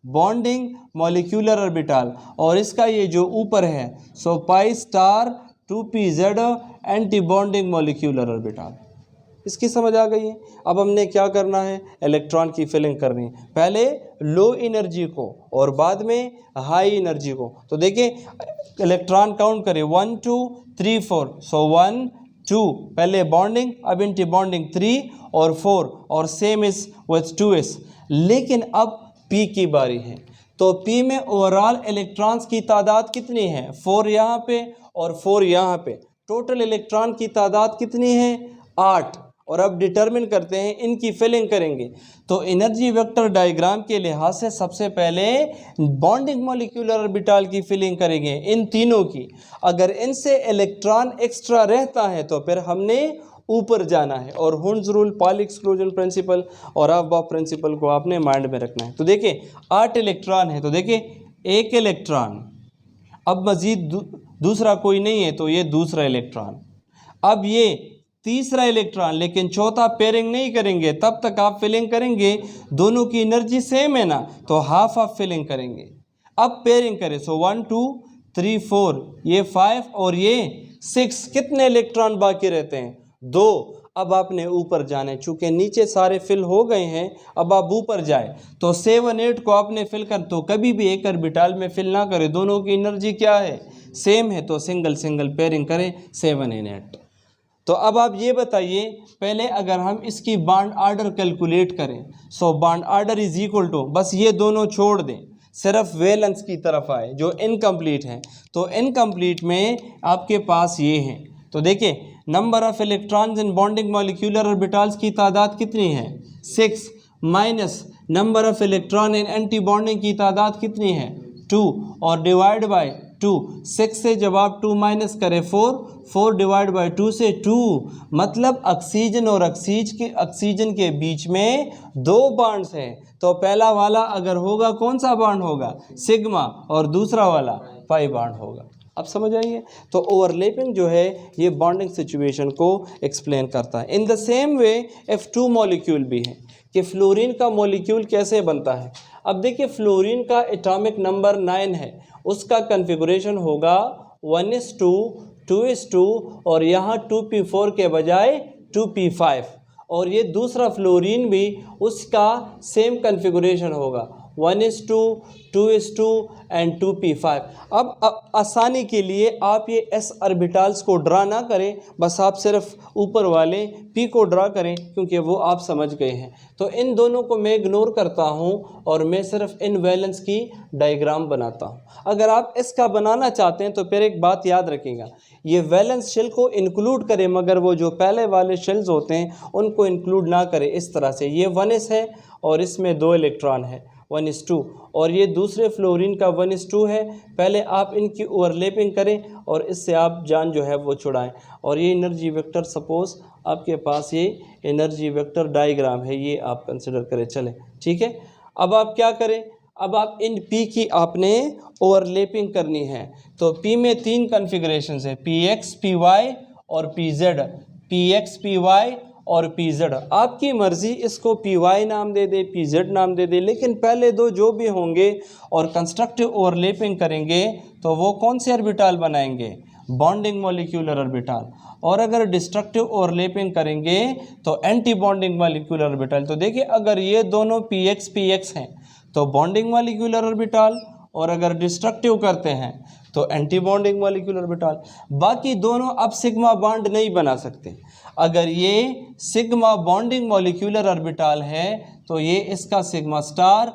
बॉन्डिंग मॉलिक्यूलर ऑर्बिटल, और इसका ये जो ऊपर है सो pi star 2pz anti bonding molecular orbital. इसकी समझ आ गई है। अब हमने क्या करना है, इलेक्ट्रॉन की फिलिंग करनी है, पहले लो एनर्जी को और बाद में हाई एनर्जी को। तो देखिए, इलेक्ट्रॉन काउंट करें, 1 2 3 4, सो 1 2 पहले बॉन्डिंग, अब एंटी बॉन्डिंग 3 और 4, और सेम इज विथ 2s। लेकिन अब P की बारी है, तो P में ओवरऑल इलेक्ट्रॉन्स की तादाद कितनी है, 4 यहाँ पे और 4 यहाँ पे, टोटल इलेक्ट्रॉन की तादाद कितनी है, 8। और अब डिटरमिन करते हैं, इनकी फिलिंग करेंगे। तो एनर्जी वेक्टर डायग्राम के लिहाज से सबसे पहले बॉन्डिंग मॉलिक्यूलर ऑर्बिटल की फिलिंग करेंगे, इन तीनों की। अगर इनसे इलेक्ट्रॉन एक्स्ट्रा रहता है तो फिर हमने ऊपर जाना है, और Hund's rule, poly exclusion principle और अबॉव प्रिंसिपल को आपने माइंड में रखना है। तो देखिए 8 इलेक्ट्रॉन है, तो देखिए एक इलेक्ट्रॉन, अब मज़ीद दूसरा कोई नहीं है, तो ये दूसरा इलेक्ट्रॉन, अब ये तीसरा इलेक्ट्रॉन, लेकिन चौथा पेयरिंग नहीं करेंगे, तब तक आप फिलिंग करेंगे, दोनों की एनर्जी सेम है ना, तो हाफ ऑफ फिलिंग करेंगे। अब पेयरिंग करें, सो 1 2 3 4, ये 5 और ये 6, कितने इलेक्ट्रॉन बाकी रहते हैं, 2। अब आपने ऊपर जाना है, चूँकि नीचे सारे फिल हो गए हैं, अब आप ऊपर जाए, तो 7 8 को आपने फिल कर, तो कभी भी एक ऑर्बिटल में फिल ना करें, दोनों की एनर्जी क्या है, सेम है, तो सिंगल सिंगल पेयरिंग करें 7 and 8। तो अब आप ये बताइए, पहले अगर हम इसकी बॉन्ड आर्डर कैलकुलेट करें, so bond order is equal to, बस ये दोनों छोड़ दें, सिर्फ वैलेंस की तरफ आए जो इनकम्प्लीट हैं, तो इनकम्प्लीट में आपके पास ये हैं। तो देखिए, number of electrons in bonding molecular orbitals की तादाद कितनी है, 6, minus number of electron in anti bonding की तादाद कितनी है, 2, और डिवाइड बाय 2, 6 से जब आप 2 माइनस करें 4, 4 डिवाइड बाई 2 से 2, मतलब ऑक्सीजन और ऑक्सीजन के बीच में 2 बॉन्ड्स हैं। तो पहला वाला अगर होगा, कौन सा बॉन्ड होगा, सिग्मा, और दूसरा वाला पाई बॉन्ड होगा। अब समझ आइए, तो ओवरलैपिंग जो है ये बॉन्डिंग सिचुएशन को एक्सप्लेन करता है। In the same way F2 molecule भी है, कि फ्लोरीन का मॉलिक्यूल कैसे बनता है। अब देखिए, फ्लोरीन का एटॉमिक नंबर 9 है, उसका कन्फिगुरेशन होगा 1:2, 2:2, और यहाँ 2p4 के बजाय 2p5, और ये दूसरा फ्लोरीन भी उसका सेम कन्फिगुरेशन होगा 1:2, 2:2 एंड 2p5। अब आसानी के लिए आप ये s ऑर्बिटल्स को ड्रा ना करें, बस आप सिर्फ ऊपर वाले p को ड्रा करें, क्योंकि वो आप समझ गए हैं। तो इन दोनों को मैं इग्नोर करता हूँ और मैं सिर्फ इन वैलेंस की डायग्राम बनाता हूँ। अगर आप इसका बनाना चाहते हैं तो फिर एक बात याद रखिएगा, ये वैलेंस शेल को इंक्लूड करें, मगर वो जो पहले वाले शेल्स होते हैं उनको इंक्लूड ना करें। इस तरह से ये 1s है और इसमें 2 इलेक्ट्रॉन है, 1:2 और ये दूसरे फ्लोरीन का 1:2 है। पहले आप इनकी ओवरलैपिंग करें और इससे आप जान जो है वो छुड़ाएं। और ये एनर्जी वेक्टर, सपोज आपके पास ये एनर्जी वेक्टर डायग्राम है, ये आप कंसिडर करें। चलें, ठीक है। अब आप क्या करें, अब आप इन P की आपने ओवरलैपिंग करनी है। तो P में 3 कन्फिग्रेशन है, PX, PY और PZ। PX, PY और PZ, आपकी मर्ज़ी, इसको PY नाम दे दे, PZ नाम दे दे, लेकिन पहले दो जो भी होंगे और कंस्ट्रक्टिव ओवरलैपिंग करेंगे तो वो कौन से ऑर्बिटल बनाएंगे, बॉन्डिंग मॉलिक्यूलर ऑर्बिटल। और अगर डिस्ट्रक्टिव ओवरलैपिंग करेंगे तो एंटी बॉन्डिंग मॉलिक्यूलर ऑर्बिटल। तो देखिए, अगर ये दोनों PX PX हैं तो बॉन्डिंग मॉलिक्यूलर ऑर्बिटल, और अगर डिस्ट्रक्टिव करते हैं तो एंटी बॉन्डिंग मॉलिक्यूलर ऑर्बिटल। बाकी दोनों अब सिग्मा बॉन्ड नहीं बना सकते। अगर ये सिग्मा बॉन्डिंग मॉलिक्यूलर ऑर्बिटल है तो ये इसका sigma star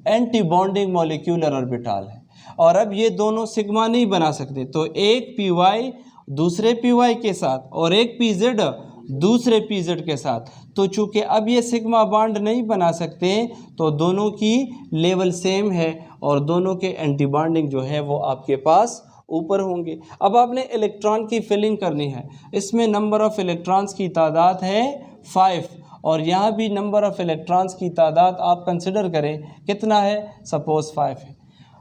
anti bonding molecular orbital है। और अब ये दोनों सिग्मा नहीं बना सकते, तो एक PY दूसरे PY के साथ और एक PZ दूसरे PZ के साथ। तो चूँकि अब ये सिग्मा बॉन्ड नहीं बना सकते तो दोनों की लेवल सेम है और दोनों के एंटी बॉन्डिंग जो है वो आपके पास ऊपर होंगे। अब आपने इलेक्ट्रॉन की फिलिंग करनी है। इसमें नंबर ऑफ़ इलेक्ट्रॉन्स की तादाद है 5 और यहाँ भी नंबर ऑफ़ इलेक्ट्रॉन्स की तादाद आप कंसिडर करें कितना है, सपोज़ 5 है।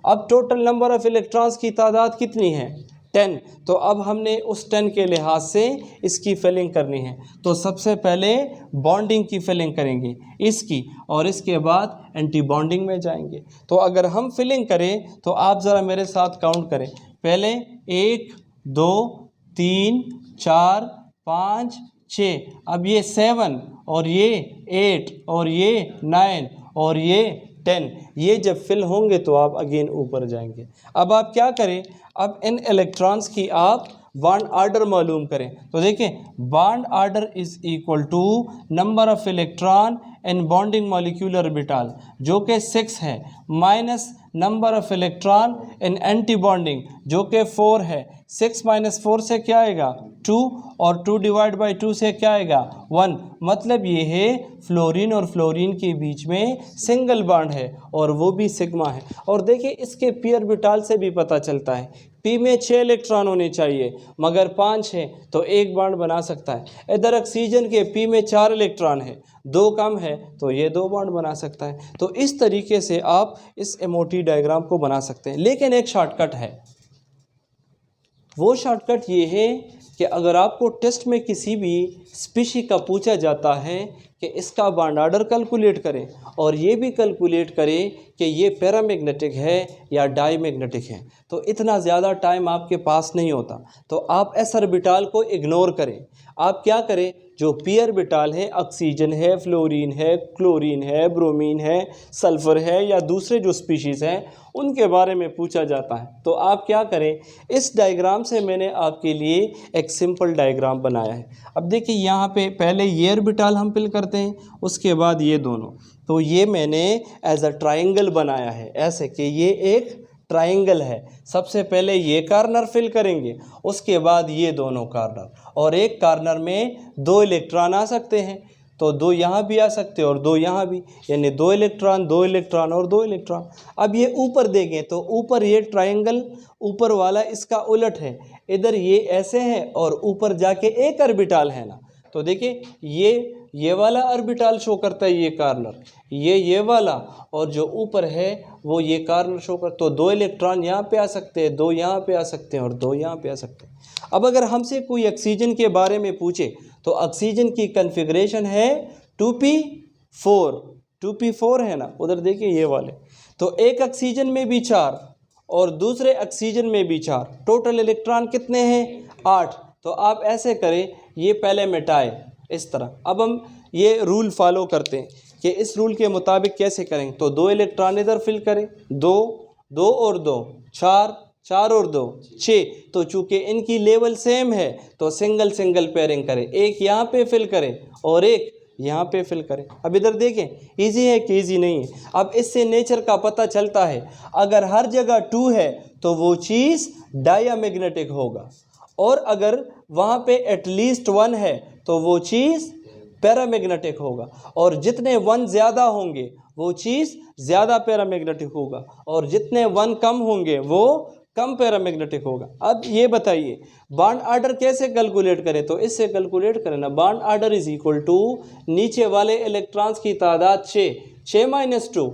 अब टोटल नंबर ऑफ़ इलेक्ट्रॉन्स की तादाद कितनी है, 10। तो अब हमने उस 10 के लिहाज से इसकी फिलिंग करनी है। तो सबसे पहले बॉन्डिंग की फिलिंग करेंगे इसकी, और इसके बाद एंटी बॉन्डिंग में जाएंगे। तो अगर हम फिलिंग करें तो आप ज़रा मेरे साथ काउंट करें। पहले 1 2 3 4 5 6, अब ये 7 और ये 8 और ये 9 और ये 10, ये जब फिल होंगे तो आप अगेन ऊपर जाएंगे। अब आप क्या करें, अब इन इलेक्ट्रॉन्स की आप बॉन्ड आर्डर मालूम करें। तो देखें, bond order is equal to number of electron in bonding molecular orbital जो कि 6 है, minus number of electron in anti bonding जो कि 4 है। 6 - 4 से क्या आएगा, 2, और 2 डिवाइड बाई 2 से क्या आएगा, 1। मतलब ये है फ्लोरीन और फ्लोरीन के बीच में सिंगल बॉन्ड है और वो भी सिग्मा है। और देखिए, इसके पी ऑर्बिटल से भी पता चलता है, पी में 6 इलेक्ट्रॉन होने चाहिए मगर 5 है तो एक बॉन्ड बना सकता है। इधर ऑक्सीजन के पी में 4 इलेक्ट्रॉन है, 2 कम है तो ये 2 बॉन्ड बना सकता है। तो इस तरीके से आप इस एमओटी डायग्राम को बना सकते हैं। लेकिन एक शॉर्टकट है, वो शॉर्टकट ये है कि अगर आपको टेस्ट में किसी भी स्पीशी का पूछा जाता है कि इसका बॉन्ड ऑर्डर कैलकुलेट करें और ये भी कैलकुलेट करें कि ये पैरामैग्नेटिक है या डाईमैग्नेटिक है, तो इतना ज़्यादा टाइम आपके पास नहीं होता। तो आप एस ऑर्बिटल को इग्नोर करें। आप क्या करें, जो पी ऑर्बिटल है, ऑक्सीजन है, फ्लोरीन है, क्लोरीन है, ब्रोमीन है, सल्फ़र है या दूसरे जो स्पीशीज़ हैं उनके बारे में पूछा जाता है तो आप क्या करें, इस डायग्राम से मैंने आपके लिए एक सिंपल डायग्राम बनाया है। अब देखिए, यहाँ पे पहले ये ऑर्बिटल हम फिल करते हैं, उसके बाद ये दोनों। तो ये मैंने एज अ ट्राइंगल बनाया है, ऐसे कि ये एक ट्राइंगल है। सबसे पहले ये कॉर्नर फिल करेंगे, उसके बाद ये दोनों कॉर्नर, और एक कॉर्नर में 2 इलेक्ट्रॉन आ सकते हैं तो 2 यहाँ भी आ सकते हैं और 2 यहाँ भी, यानी 2 इलेक्ट्रॉन 2 इलेक्ट्रॉन और 2 इलेक्ट्रॉन। अब ये ऊपर देखें तो ऊपर ये ट्राइंगल ऊपर वाला इसका उलट है, इधर ये ऐसे है और ऊपर जाके एक ऑर्बिटल है ना। तो देखिए, ये वाला ऑर्बिटल शो करता है ये कॉर्नर, ये वाला, और जो ऊपर है वो ये कॉर्नर शो कर। तो 2 इलेक्ट्रॉन यहाँ पे आ सकते हैं, 2 यहाँ पे आ सकते हैं और 2 यहाँ पे आ सकते हैं। अब अगर हमसे कोई ऑक्सीजन के बारे में पूछे तो ऑक्सीजन की कन्फिग्रेशन है 2p4 है ना, उधर देखिए ये वाले। तो एक ऑक्सीजन में भी 4 और दूसरे ऑक्सीजन में भी 4, टोटल इलेक्ट्रॉन कितने हैं, 8। तो आप ऐसे करें, ये पहले मिटाए इस तरह। अब हम ये रूल फॉलो करते हैं कि इस रूल के मुताबिक कैसे करेंगे। तो 2 इलेक्ट्रॉन इधर फिल करें, 2 2 और 2 4 4 और 2 6। तो चूँकि इनकी लेवल सेम है तो सिंगल सिंगल पेयरिंग करें, एक यहाँ पे फिल करें और एक यहाँ पे फिल करें। अब इधर देखें, इजी है कि इजी नहीं है। अब इससे नेचर का पता चलता है, अगर हर जगह 2 है तो वो चीज़ डायमैग्नेटिक होगा, और अगर वहाँ पे एटलीस्ट 1 है तो वो चीज़ पैरामैग्नेटिक होगा, और जितने 1 ज़्यादा होंगे वो चीज़ ज़्यादा पैरामैग्नेटिक होगा, और जितने 1 कम होंगे वो कम पैरामैग्नेटिक होगा। अब ये बताइए बॉन्ड ऑर्डर कैसे कैलकुलेट करें, तो इससे कैलकुलेट करें ना, bond order is equal to नीचे वाले इलेक्ट्रॉन्स की तादाद 6 माइनस 2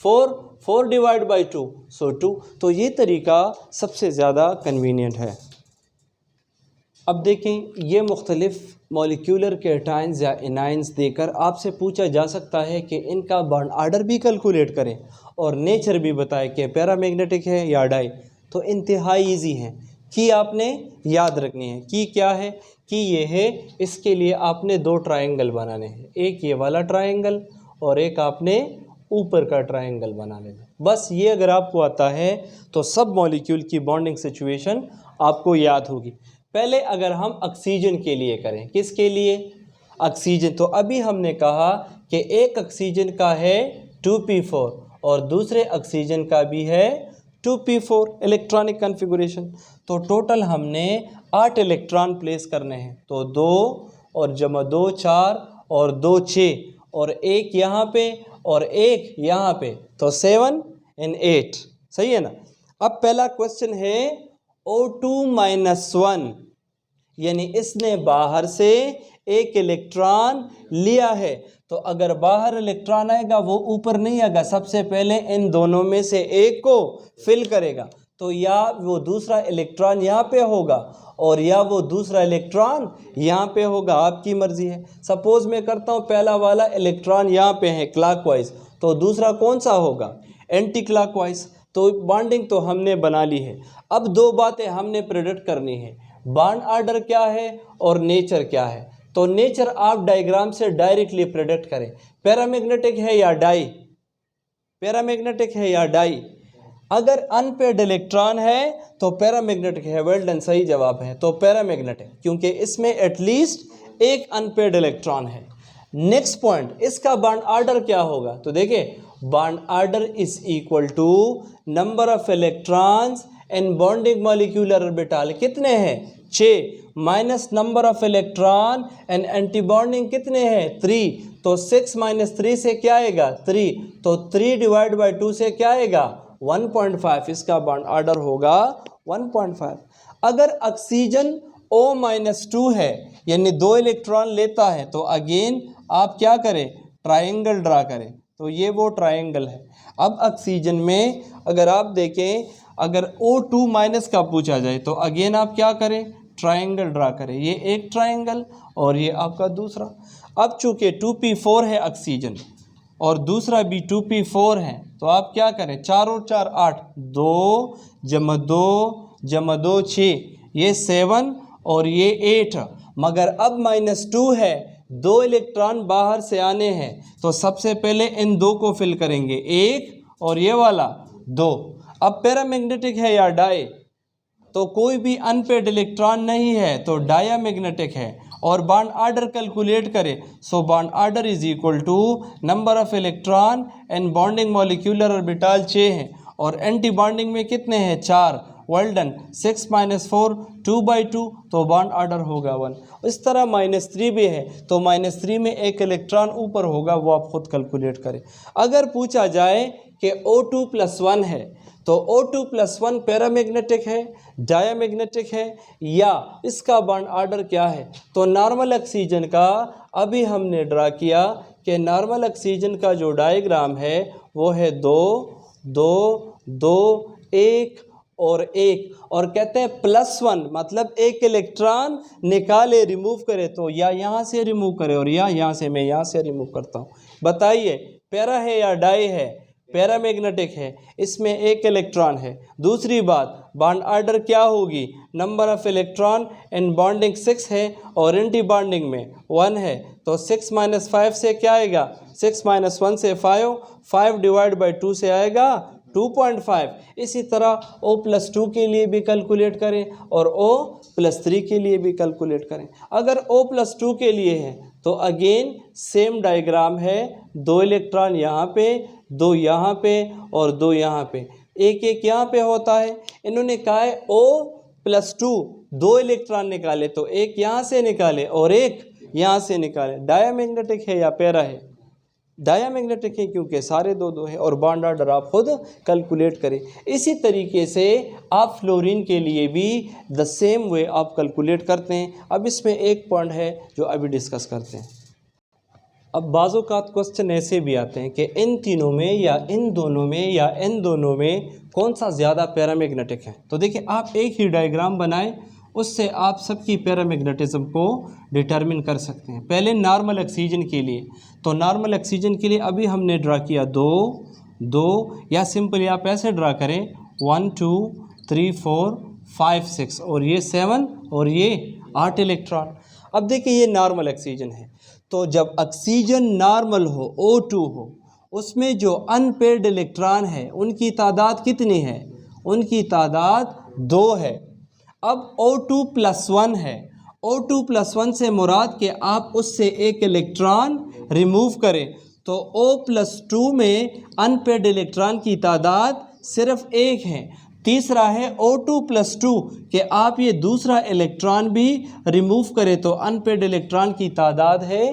4 डिवाइड बाई 2 सो 2। तो ये तरीका सबसे ज़्यादा कन्वीनियंट है। अब देखें, ये मुख्तलिफ़ मॉलिक्यूलर कैटायंस या एनायंस देकर आपसे पूछा जा सकता है कि इनका बॉन्ड ऑर्डर भी कैलकुलेट करें और नेचर भी बताएं कि पैरामैग्नेटिक है या डाई। तो इंतहाई इजी है, की आपने याद रखनी है। की क्या है? की ये है, इसके लिए आपने 2 ट्रायंगल बनाने हैं, एक ये वाला ट्रायंगल और एक आपने ऊपर का ट्रायंगल बना लेना। बस ये अगर आपको आता है तो सब मॉलिक्यूल की बॉन्डिंग सिचुएशन आपको याद होगी। पहले अगर हम ऑक्सीजन के लिए करें, किसके लिए? ऑक्सीजन। तो अभी हमने कहा कि एक ऑक्सीजन का है 2p4 और दूसरे ऑक्सीजन का भी है 2p4 इलेक्ट्रॉनिक कन्फिगुरेशन। तो टोटल हमने 8 इलेक्ट्रॉन प्लेस करने हैं। तो 2 और जमा 2 4 और 2 6 और एक यहाँ पे और एक यहाँ पे, तो 7 and 8। सही है ना? अब पहला क्वेश्चन है O2-1, यानी इसने बाहर से एक इलेक्ट्रॉन लिया है। तो अगर बाहर इलेक्ट्रॉन आएगा वो ऊपर नहीं आएगा, सबसे पहले इन दोनों में से एक को फिल करेगा। तो या वो दूसरा इलेक्ट्रॉन यहाँ पे होगा और या वो दूसरा इलेक्ट्रॉन यहाँ पे होगा, आपकी मर्जी है। सपोज मैं करता हूँ पहला वाला इलेक्ट्रॉन यहाँ पे है क्लॉकवाइज, तो दूसरा कौन सा होगा? Anti clockwise. तो बॉन्डिंग तो हमने बना ली है। अब 2 बातें हमने प्रेडिक्ट करनी है, बॉन्ड ऑर्डर क्या है और नेचर क्या है। तो नेचर आप डायग्राम से डायरेक्टली प्रेडिक्ट करें, पैरामैग्नेटिक है या डाई, पैरामैग्नेटिक है या डाई। अगर अनपेड इलेक्ट्रॉन है तो पैरामैग्नेटिक है, वेल डन, सही जवाब है। तो पैरामैग्नेटिक, क्योंकि इसमें एटलीस्ट एक अनपेड इलेक्ट्रॉन है। नेक्स्ट पॉइंट, इसका बॉन्ड ऑर्डर क्या होगा? तो देखिए, bond order is equal to number of electrons and bonding molecular orbital कितने हैं? 6 minus number of electron and anti bonding कितने हैं? 3। तो 6 माइनस 3 से क्या आएगा? 3। तो 3 डिवाइड बाई 2 से क्या आएगा? 1.5। इसका बॉन्ड ऑर्डर होगा 1.5। अगर ऑक्सीजन O-2 है, यानी 2 इलेक्ट्रॉन लेता है, तो अगेन आप क्या करें? ट्रायंगल ड्रा करें। तो ये वो ट्रायंगल है। अब ऑक्सीजन में अगर आप देखें, अगर O2- का पूछा जाए तो अगेन आप क्या करें? ट्रायंगल ड्रा करें। ये एक ट्रायंगल और ये आपका दूसरा। अब चूंकि 2p4 है ऑक्सीजन और दूसरा भी 2p4 है, तो आप क्या करें? 4 और 4 8, 2 जमा 2 जमा 2 6, ये 7 और ये 8। मगर अब -2 है, 2 इलेक्ट्रॉन बाहर से आने हैं, तो सबसे पहले इन 2 को फिल करेंगे, 1 और ये वाला 2। अब पैरामैग्नेटिक है या डाई? तो कोई भी अनपेड इलेक्ट्रॉन नहीं है, तो डायामैग्नेटिक है। और बॉन्ड ऑर्डर कैलकुलेट करें, so bond order is equal to number of electron and bonding molecular orbital 6 हैं और एंटी बॉन्डिंग में कितने हैं? 4। वेल डन, 6 माइनस 4 2/2, तो बॉन्ड ऑर्डर होगा 1। इस तरह -3 भी है, तो -3 में एक इलेक्ट्रॉन ऊपर होगा, वो आप खुद कैलकुलेट करें। अगर पूछा जाए कि O2+1 है, तो O2+1 पैरामैग्नेटिक है, डायामैग्नेटिक है, या इसका बॉन्ड ऑर्डर क्या है? तो नॉर्मल ऑक्सीजन का अभी हमने ड्रा किया कि नॉर्मल ऑक्सीजन का जो डायग्राम है वो है 2 2 2 1 और 1, और कहते हैं +1, मतलब एक इलेक्ट्रॉन निकाले, रिमूव करे, तो या यहाँ से रिमूव करे और या यहाँ से, मैं यहाँ से रिमूव करता हूँ। बताइए, पैरा है या डाई है? पैरामैग्नेटिक है, इसमें एक इलेक्ट्रॉन है। दूसरी बात, बॉन्ड ऑर्डर क्या होगी? Number of electron in bonding 6 है और एंटी बॉन्डिंग में 1 है, तो 6 माइनस 5 से क्या आएगा? 6 माइनस 1 से 5, 5 डिवाइड बाई 2 से आएगा 2.5। इसी तरह O+2 के लिए भी कैलकुलेट करें और O+3 के लिए भी कैलकुलेट करें। अगर O+2 के लिए है तो अगेन सेम डायग्राम है, 2 इलेक्ट्रॉन यहाँ पे, 2 यहाँ पे और 2 यहाँ पे, एक एक यहाँ पे होता है। इन्होंने कहा है O+2 2 इलेक्ट्रॉन निकाले, तो एक यहाँ से निकाले और एक यहाँ से निकाले। डायामैग्नेटिक है या पैरा है? डायामैग्नेटिक है क्योंकि सारे दो दो है, और बॉन्ड ऑर्डर आप खुद कैलकुलेट करें। इसी तरीके से आप फ्लोरीन के लिए भी द सेम वे आप कैलकुलेट करते हैं। अब इसमें एक पॉइंट है जो अभी डिस्कस करते हैं। अब बाज़-औक़ात क्वेश्चन ऐसे भी आते हैं कि इन तीनों में या इन दोनों में या इन दोनों में कौन सा ज़्यादा पैरामैग्नेटिक है। तो देखिए, आप एक ही डायग्राम बनाएं, उससे आप सबकी पैरामैग्नेटिज्म को डिटरमिन कर सकते हैं। पहले नॉर्मल ऑक्सीजन के लिए, तो नॉर्मल ऑक्सीजन के लिए अभी हमने ड्रा किया 2 2, या सिंपली आप ऐसे ड्रा करें 1 2 3 4 5 6, और ये 7 और ये 8 इलेक्ट्रॉन। अब देखिए, ये नॉर्मल ऑक्सीजन है, तो जब ऑक्सीजन नॉर्मल हो, O2 हो, उसमें जो अनपेयर्ड इलेक्ट्रॉन है उनकी तादाद कितनी है? उनकी तादाद 2 है। अब O2+1 है, O2+1 से मुराद के आप उससे एक इलेक्ट्रॉन रिमूव करें, तो O+2 में अनपेयर्ड इलेक्ट्रॉन की तादाद सिर्फ 1 है। तीसरा है O2+2 कि आप ये दूसरा इलेक्ट्रॉन भी रिमूव करें तो अनपेयर्ड इलेक्ट्रॉन की तादाद है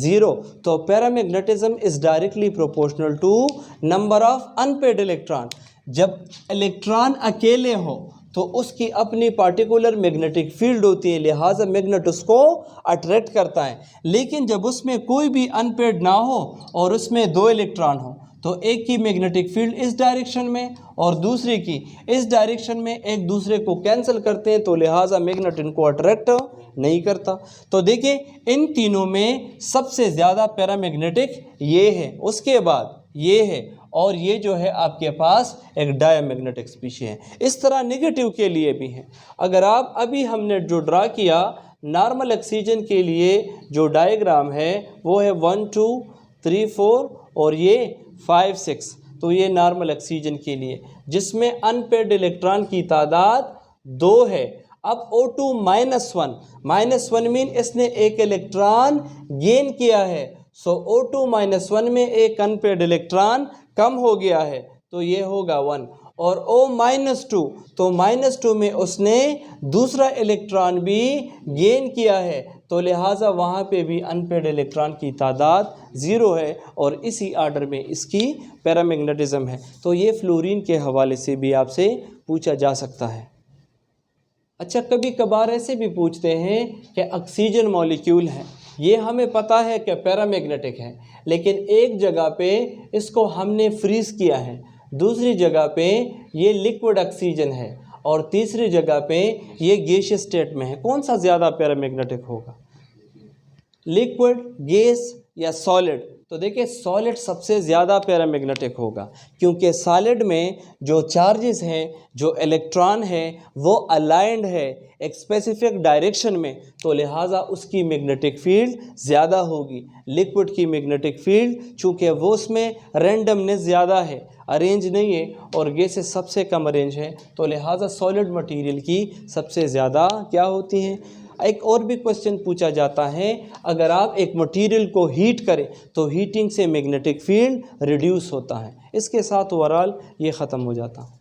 0। तो paramagnetism is directly proportional to number of unpaired electron. जब इलेक्ट्रॉन अकेले हो तो उसकी अपनी पार्टिकुलर मैग्नेटिक फील्ड होती है, लिहाजा मैग्नेट उसको अट्रैक्ट करता है। लेकिन जब उसमें कोई भी अनपेयर्ड ना हो और उसमें 2 इलेक्ट्रॉन हो, तो एक की मैग्नेटिक फील्ड इस डायरेक्शन में और दूसरे की इस डायरेक्शन में एक दूसरे को कैंसिल करते हैं, तो लिहाजा मैग्नेट इनको अट्रैक्ट नहीं करता। तो देखिए, इन तीनों में सबसे ज़्यादा पैरामैग्नेटिक ये है, उसके बाद ये है, और ये जो है आपके पास एक डायामैग्नेटिक स्पीशीज है। इस तरह नेगेटिव के लिए भी है। अगर आप अभी हमने जो ड्रा किया नॉर्मल ऑक्सीजन के लिए जो डायग्राम है वो है 1 2 3 4 और ये 5 6, तो ये नॉर्मल ऑक्सीजन के लिए जिसमें अनपेयर्ड इलेक्ट्रॉन की तादाद 2 है। अब O2-1 मीन इसने एक इलेक्ट्रॉन गेन किया है, सो O2-1 में एक अनपेयर्ड इलेक्ट्रॉन कम हो गया है, तो ये होगा 1। और O-2, तो -2 में उसने दूसरा इलेक्ट्रॉन भी गेन किया है, तो लिहाजा वहाँ पे भी अनपेयर्ड इलेक्ट्रॉन की तादाद 0 है, और इसी आर्डर में इसकी पैरामैग्नेटिज्म है। तो ये फ्लोरीन के हवाले से भी आपसे पूछा जा सकता है। अच्छा, कभी कभार ऐसे भी पूछते हैं कि ऑक्सीजन मॉलिक्यूल है, ये हमें पता है कि पैरामैग्नेटिक है, लेकिन एक जगह पे इसको हमने फ्रीज़ किया है, दूसरी जगह पे ये लिक्विड ऑक्सीजन है, और तीसरी जगह पे ये गैसियस स्टेट में है। कौन सा ज़्यादा पैरामैग्नेटिक होगा, लिक्विड, गैस या सॉलिड? तो देखिए, सॉलिड सबसे ज़्यादा पैरामैग्नेटिक होगा, क्योंकि सॉलिड में जो चार्जेस हैं, जो इलेक्ट्रॉन है, वो अलाइंड है एक स्पेसिफिक डायरेक्शन में, तो लिहाजा उसकी मैग्नेटिक फील्ड ज़्यादा होगी। लिक्विड की मैग्नेटिक फील्ड चूँकि वो उसमें रैंडमनेस ज़्यादा है, अरेंज नहीं है, और गैसेस सबसे कम अरेंज है, तो लिहाजा सॉलिड मटेरियल की सबसे ज़्यादा क्या होती हैं। एक और भी क्वेश्चन पूछा जाता है, अगर आप एक मटेरियल को हीट करें तो हीटिंग से मैग्नेटिक फील्ड रिड्यूस होता है। इसके साथ ओवरऑल ये ख़त्म हो जाता है।